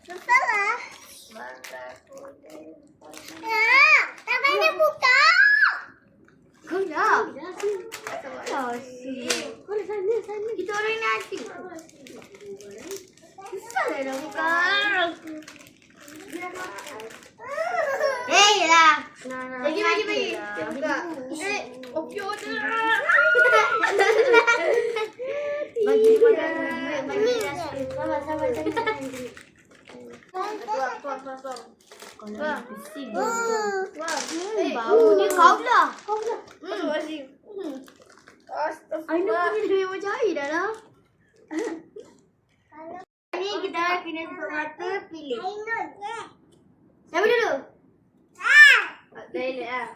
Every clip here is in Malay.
Susah lah. Tak boleh buka. Kau dah. Kita orang ni hati. Susah lah buka. Hei lah. Bagi. Buka. Okey order. Bagi makan. Bagi nasi. Sabar. Tuang. Bau ni kau lah. Aina punya dia macam air dah lah. Ni kita kena tutup mata, pilih. Siapa dulu? Dah elok lah.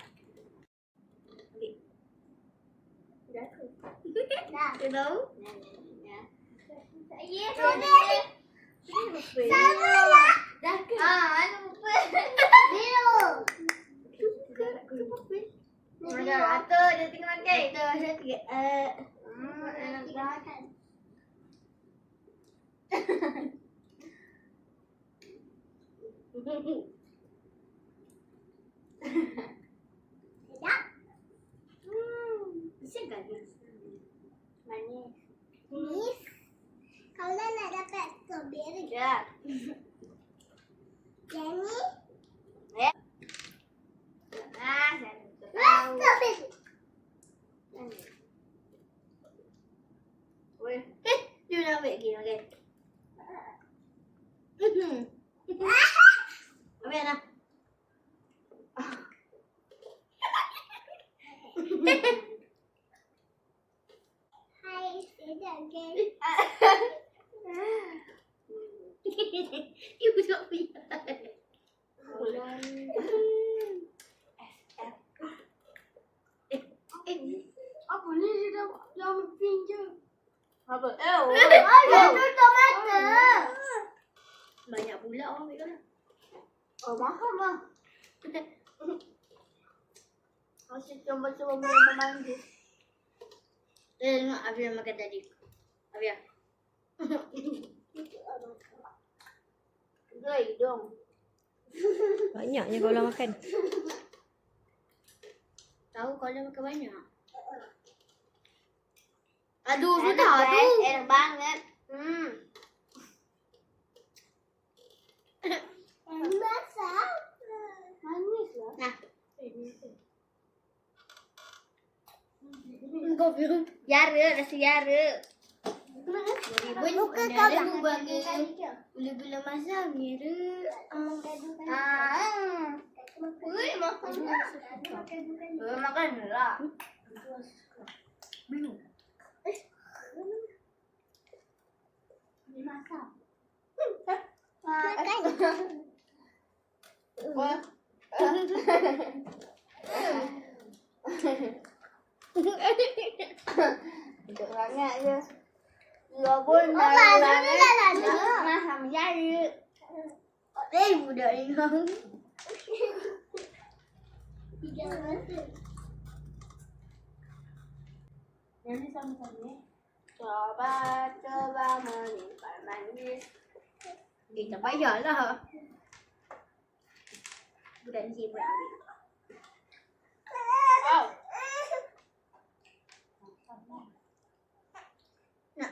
Kau tahu? Sama lah. Dah ke? Anu lupa. Atur, dia tengah makan. Atur, saya pergi. Sedap. Bisa kan? Manis. Manis. Kalau nak dapat strawberry. Ya. Jenny. Saya Strawberry. Dia nak ambil lagi, okey. Ambil dah. Hai, sedap kan? Ibu tak punya. Apa ni dia dah ambil pinjam. Apa? Dah tutup mata. Banyak pula orang ambil kan. Oh, mahal lah. Masih cuba memanggil. Tengok Afia makan tadi. Afia. Gay dong. Banyaknya kau lah makan. Tahu kalau makan banyak. Aduh, sudah tu. Enak banget. Masak. Manis lah. Nah. Kau belum. Yara, rasa Yara. Buka kau lah. Bila-bila masam Yara. Ui, makan lah. Makan lah. Belum. Makan. Makan. Untuk banyak je. Dua pun dah Sama Yara. budak ni kau. Nanti sama-sama. Coba menyimpan manis. Tak payahlah. Budak ni pun ambil. Wow. Nak.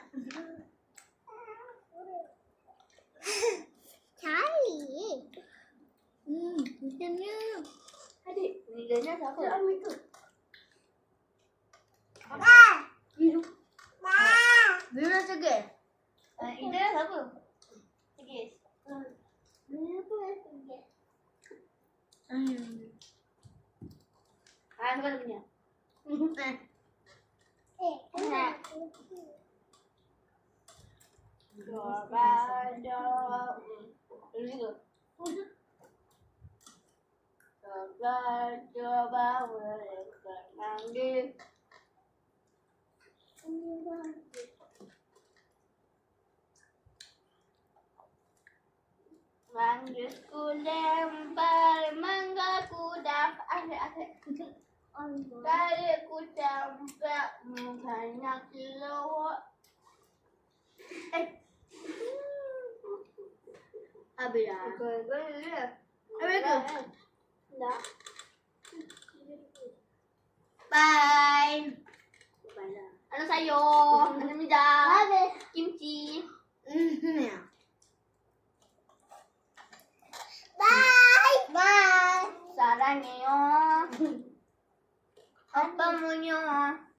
Charlie. Macamnya. Adik, nilainya siapa? Ambil tu. Biru. Biru dah seges. Ida siapa? Seges. Siapa dah punya? Coba memanggil. Manggilku lempar mangga ku dapat Tadi ku campak mukanya kilawak. Abila. Enggak. Bye. Ano sa'yo? Anamida. Bye. Kimchi. Bye. Bye. 사랑해요. 아빠 문요.